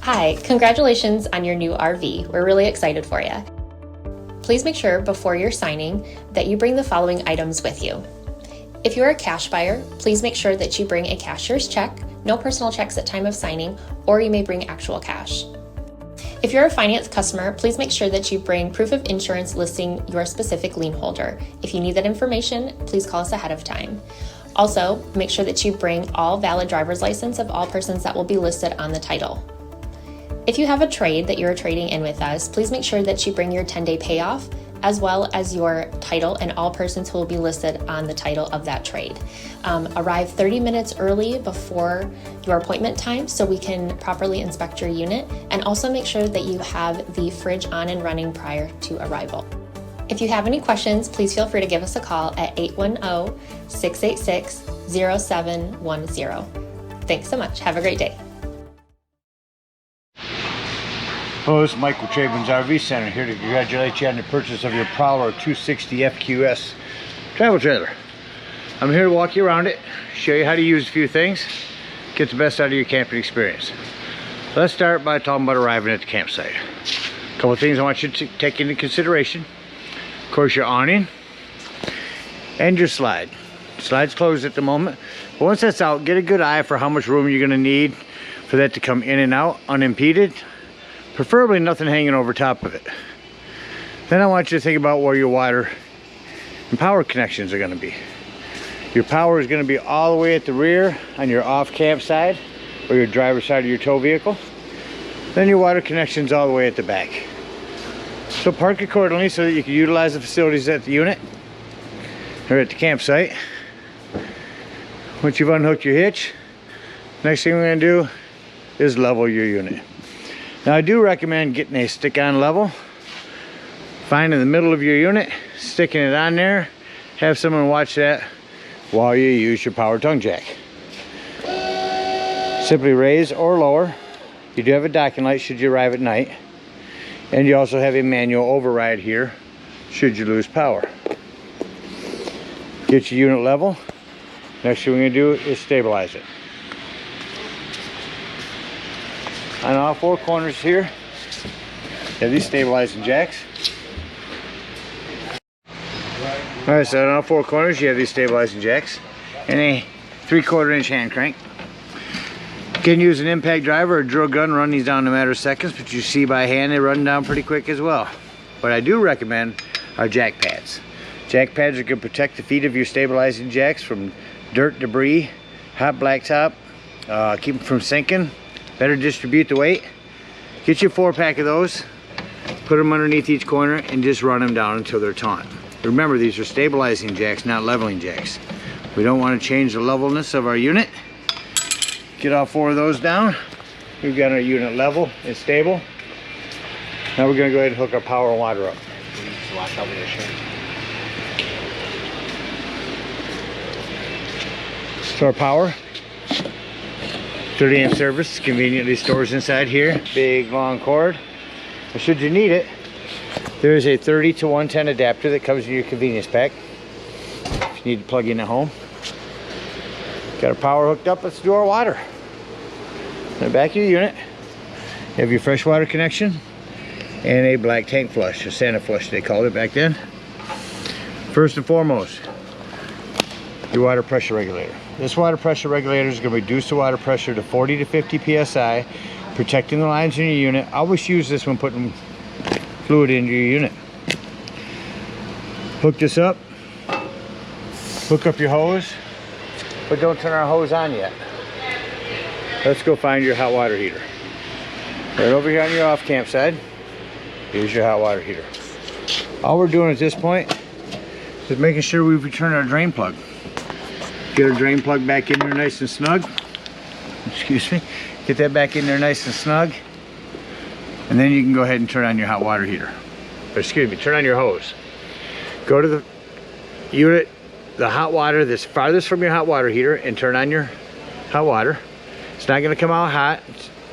Hi, congratulations on your new RV. We're really excited for you. Please make sure before you're signing that you bring the following items with you. If you're a cash buyer, please make sure that you bring a cashier's check, no personal checks at time of signing, or you may bring actual cash. If you're a finance customer, please make sure that you bring proof of insurance listing your specific lien holder. If you need that information, please call us ahead of time. Also, make sure that you bring all valid driver's license of all persons that will be listed on the title. If you have a trade that you're trading in with us, please make sure that you bring your 10-day payoff as well as your title and all persons who will be listed on the title of that trade. Arrive 30 minutes early before your appointment time so we can properly inspect your unit, and also make sure that you have the fridge on and running prior to arrival. If you have any questions, please feel free to give us a call at 810-686-0710. Thanks so much. Have a great day. Hello, this is Mike with TradeWinds RV Center, here to congratulate you on the purchase of your Prowler 260 FQS travel trailer. I'm here to walk you around it, show you how to use a few things, get the best out of your camping experience. Let's start by talking about arriving at the campsite. A couple of things I want you to take into consideration. Of course, your awning and your slide. Slide's closed at the moment, but once that's out, get a good eye for how much room you're going to need for that to come in and out unimpeded. Preferably nothing hanging over top of it. Then I want you to think about where your water and power connections are going to be. Your power is going to be all the way at the rear on your off camp side or your driver's side of your tow vehicle. Then your water connections all the way at the back. So park accordingly so that you can utilize the facilities at the unit or at the campsite. Once you've unhooked your hitch, next thing we're going to do is level your unit. Now I do recommend getting a stick-on level. Find in the middle of your unit, sticking it on there, have someone watch that while you use your power tongue jack. Simply raise or lower. You do have a docking light should you arrive at night. And you also have a manual override here should you lose power. Get your unit level. Next thing we're going to do is stabilize it. On all four corners here, you have these stabilizing jacks. Alright, so on all four corners you have these stabilizing jacks and a 3/4 inch hand crank. You can use an impact driver or a drill gun, run these down in a matter of seconds, but you see by hand they run down pretty quick as well. What I do recommend are jack pads. Jack pads are going to protect the feet of your stabilizing jacks from dirt, debris, hot blacktop, keep them from sinking. Better distribute the weight. Get you a 4-pack of those, put them underneath each corner, and just run them down until they're taut. Remember, these are stabilizing jacks, not leveling jacks. We don't want to change the levelness of our unit. Get all 4 of those down. We've got our unit level and stable. Now we're going to go ahead and hook our power and water up. So our power, 30 amp service, conveniently stores inside here. Big long cord. But should you need it, there is a 30 to 110 adapter that comes in your convenience pack if you need to plug in at home. Got our power hooked up. Let's do our water. In the back of your unit, you have your freshwater connection and a black tank flush, a Santa flush they called it back then. First and foremost, your water pressure regulator. This water pressure regulator is going to reduce the water pressure to 40 to 50 psi, protecting the lines in your unit. Always use this when putting fluid into your unit. Hook this up. Hook up your hose, but don't turn our hose on yet. Let's go find your hot water heater. Right over here on your off camp side, here's your hot water heater. All we're doing at this point is making sure we've returned our drain plug. Get our drain plug back in there nice and snug. Excuse me. Get that back in there nice and snug. And then you can go ahead and turn on your hot water heater. Or excuse me, turn on your hose. Go to the unit, the hot water that's farthest from your hot water heater, and turn on your hot water. It's not going to come out hot,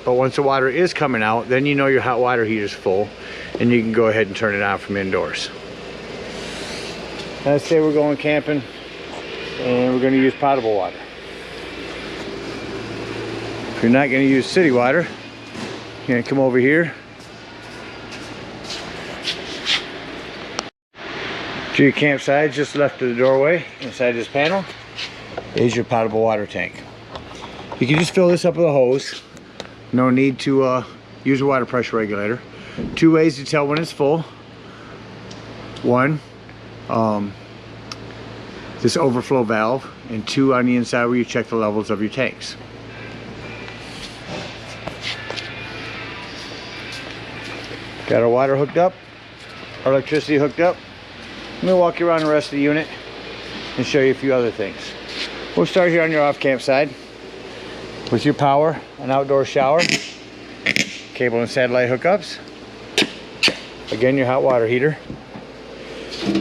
but once the water is coming out, then you know your hot water heater is full, and you can go ahead and turn it on from indoors. Let's say we're going camping and we're going to use potable water. If you're not going to use city water, You're gonna come over here to your campsite, just left of the doorway. Inside this panel is your potable water tank. You can just fill this up with a hose. No need to use a water pressure regulator. Two ways to tell when it's full. One, this overflow valve, and two, on the inside where you check the levels of your tanks. Got our water hooked up, our electricity hooked up. Let me walk you around the rest of the unit and show you a few other things. We'll start here on your off camp side with your power, an outdoor shower, cable and satellite hookups. Again, your hot water heater.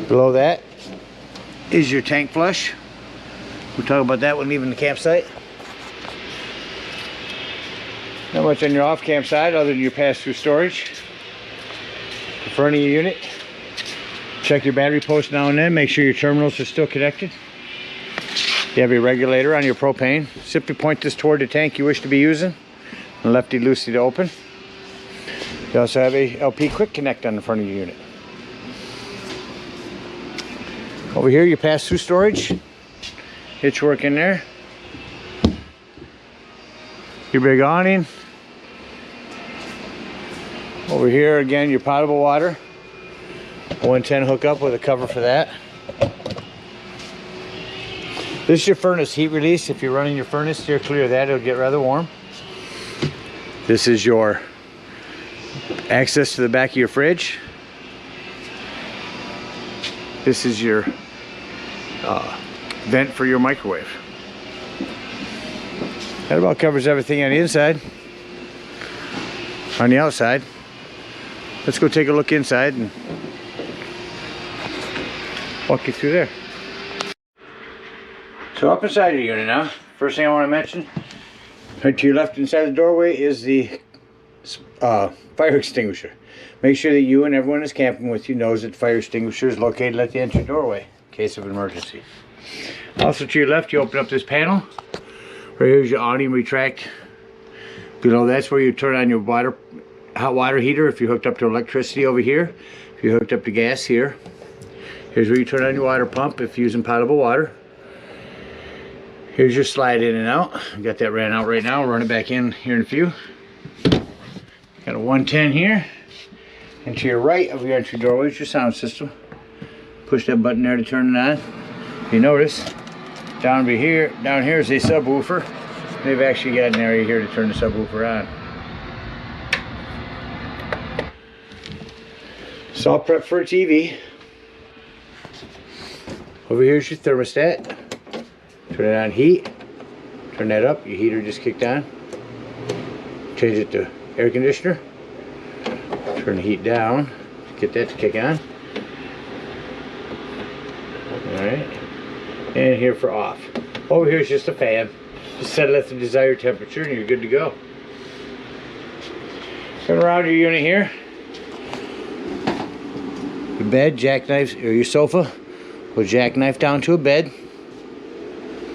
Below that is your tank flush. We'll talk about that when leaving the campsite. Not much on your off camp side other than your pass-through storage. The front of your unit. Check your battery post now and then. Make sure your terminals are still connected. You have your regulator on your propane. Simply point this toward the tank you wish to be using. And lefty loosey to open. You also have a LP quick connect on the front of your unit. Over here, your pass-through storage. Hitch work in there. Your big awning. Over here, again, your potable water. 110 hookup with a cover for that. This is your furnace heat release. If you're running your furnace, steer clear of that. It'll get rather warm. This is your access to the back of your fridge. This is your vent for your microwave. That about covers everything on the inside. On the outside, let's go take a look inside and walk you through there. So up inside your unit now, first thing I want to mention, right to your left inside the doorway is the fire extinguisher. Make sure that you and everyone that's camping with you knows that the fire extinguisher is located at the entry doorway in case of emergency. Also to your left, you open up this panel. Right here's your awning retract. Below that's where you turn on your hot water heater if you're hooked up to electricity over here. If you're hooked up to gas here. Here's where you turn on your water pump if you're using potable water. Here's your slide in and out. Got that ran out right now. We'll run it back in here in a few. Got a 110 here. And to your right of your entry doorway is your sound system. Push that button there to turn it on. If you notice, down here is a subwoofer. They've actually got an area here to turn the subwoofer on. It's all prepped for a TV. Over here is your thermostat. Turn it on heat. Turn that up. Your heater just kicked on. Change it to air conditioner. Turn the heat down. Get that to kick on. Alright. And here for off. Over here is just a fan. Just set it at the desired temperature and you're good to go. Come around your unit here. Your bed, jackknife, or your sofa will jackknife down to a bed.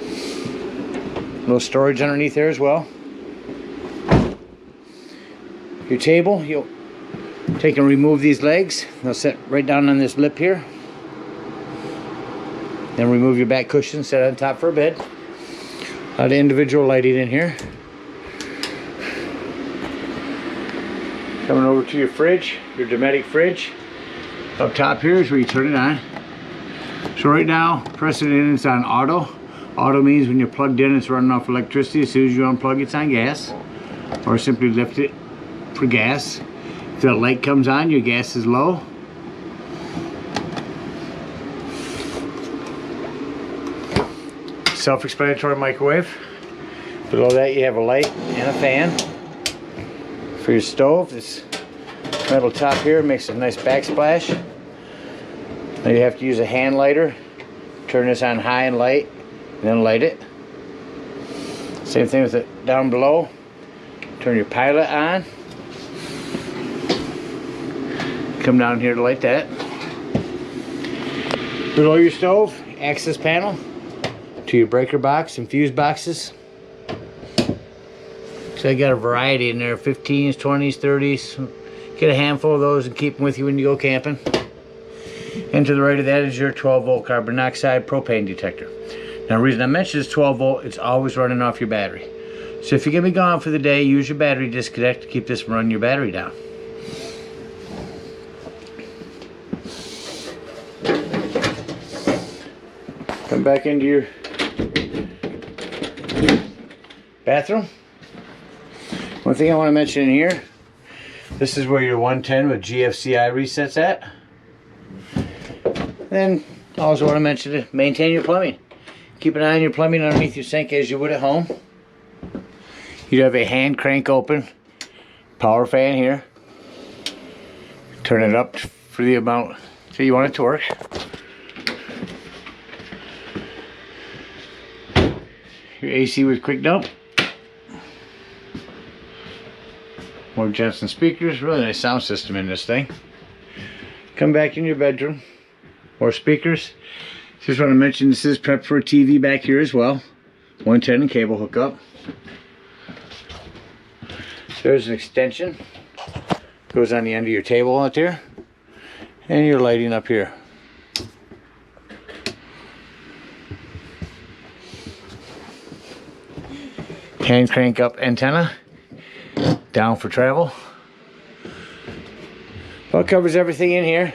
A little storage underneath there as well. Your table, you'll take and remove these legs. They'll sit right down on this lip here. Then remove your back cushion, set on top for a bed. A lot of individual lighting in here. Coming over to your fridge, your Dometic fridge. Up top here is where you turn it on. So right now, press it in, it's on auto. Auto means when you're plugged in, it's running off electricity. As soon as you unplug, it's on gas. Or simply lift it for gas. If that light comes on, your gas is low. Self-explanatory microwave. Below that you have a light and a fan. For your stove, this metal top here makes a nice backsplash. Now you have to use a hand lighter. Turn this on high and light, and then light it. Same thing with it down below. Turn your pilot on. Come down here to light that. Below your stove, access panel to your breaker box and fuse boxes. So I got a variety in there, 15s, 20s, 30s. Get a handful of those and keep them with you when you go camping. And to the right of that is your 12-volt carbon monoxide propane detector. Now the reason I mentioned this 12-volt, it's always running off your battery. So if you're going to be gone for the day, use your battery disconnect to keep this from running your battery down. Come back into your bathroom. One thing I want to mention in here, this is where your 110 with GFCI resets at. Then I also want to mention to maintain your plumbing. Keep an eye on your plumbing underneath your sink as you would at home. You have a hand crank open power fan here. Turn it up for the amount that you want it to work. Your AC with quick dump. More Jensen speakers. Really nice sound system in this thing. Come back in your bedroom. More speakers. Just want to mention this is prepped for a TV back here as well. 110 and cable hookup. There's an extension. Goes on the end of your table out there. And your lighting up here. Hand crank up antenna. Down for travel. Well, it covers everything in here.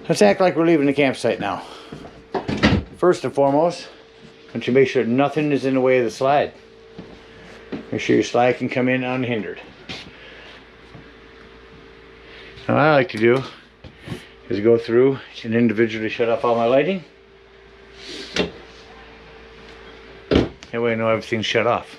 Let's act like we're leaving the campsite now. First and foremost, I want you to make sure nothing is in the way of the slide. Make sure your slide can come in unhindered. Now what I like to do is go through and individually shut off all my lighting. That way I know everything's shut off.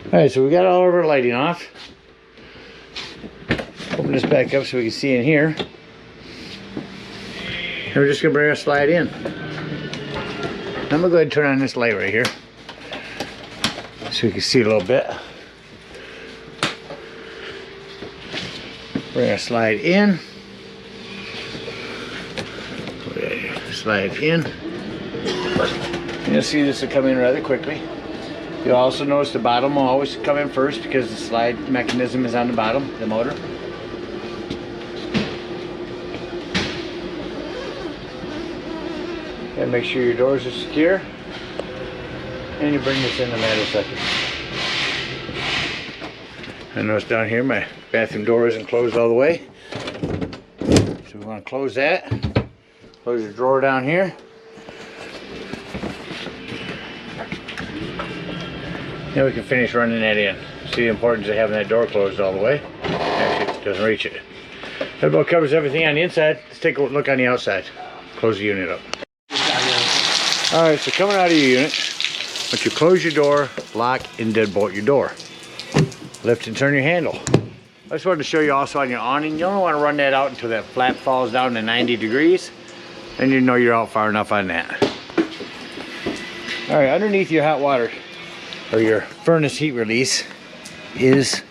Alright, so we got all of our lighting off. Open this back up so we can see in here. And we're just going to bring our slide in. I'm going to go ahead and turn on this light right here so we can see a little bit. Bring our slide in. Slide in. And you'll see this will come in rather quickly. You'll also notice the bottom will always come in first because the slide mechanism is on the bottom, the motor. And make sure your doors are secure. And you bring this in a matter of seconds. I notice down here my bathroom door isn't closed all the way. So we want to close that. Close your drawer down here. Now we can finish running that in. See the importance of having that door closed all the way. Actually, it doesn't reach it. That about covers everything on the inside. Let's take a look on the outside. Close the unit up. Alright, so coming out of your unit, once you close your door, lock and deadbolt your door. Lift and turn your handle. I just wanted to show you also on your awning, you don't want to run that out until that flap falls down to 90 degrees. And you know you're out far enough on that. Alright, underneath your hot water, or your furnace heat release, is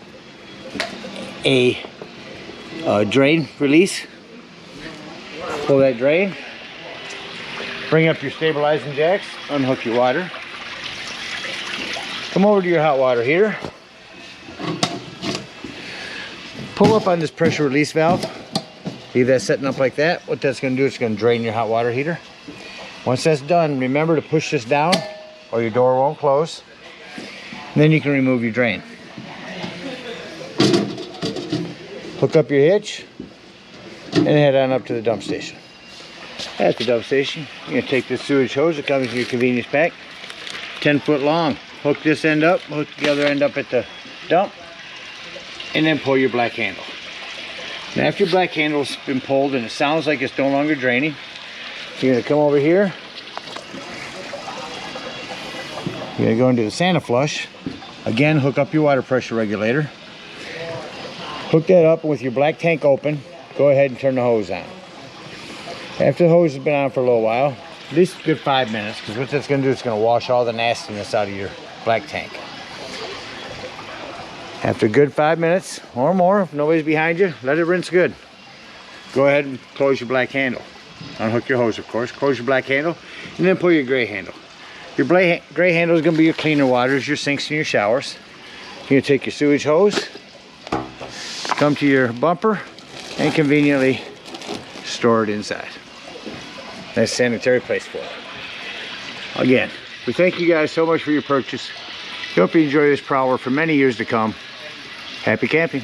a drain release. Pull that drain. Bring up your stabilizing jacks. Unhook your water. Come over to your hot water heater. Pull up on this pressure release valve. Leave that setting up like that. What that's going to do is it's going to drain your hot water heater. Once that's done, remember to push this down or your door won't close. And then you can remove your drain. Hook up your hitch and head on up to the dump station. At the dump station, you're going to take this sewage hose that comes in your convenience pack, 10 foot long. Hook this end up, hook the other end up at the dump, and then pull your black handle. Now after your black handle's been pulled and it sounds like it's no longer draining, you're going to come over here. You're going to go into the Santa flush. Again, hook up your water pressure regulator. Hook that up with your black tank open. Go ahead and turn the hose on. After the hose has been on for a little while, at least a good 5 minutes, because what that's going to do is going to wash all the nastiness out of your black tank. After a good 5 minutes or more, if nobody's behind you, let it rinse good. Go ahead and close your black handle. Unhook your hose, of course. Close your black handle, and then pull your gray handle. Your gray handle is going to be your cleaner waters, your sinks, and your showers. You're going to take your sewage hose, come to your bumper, and conveniently store it inside. Nice sanitary place for it. Again, we thank you guys so much for your purchase. We hope you enjoy this Prowler for many years to come. Happy camping.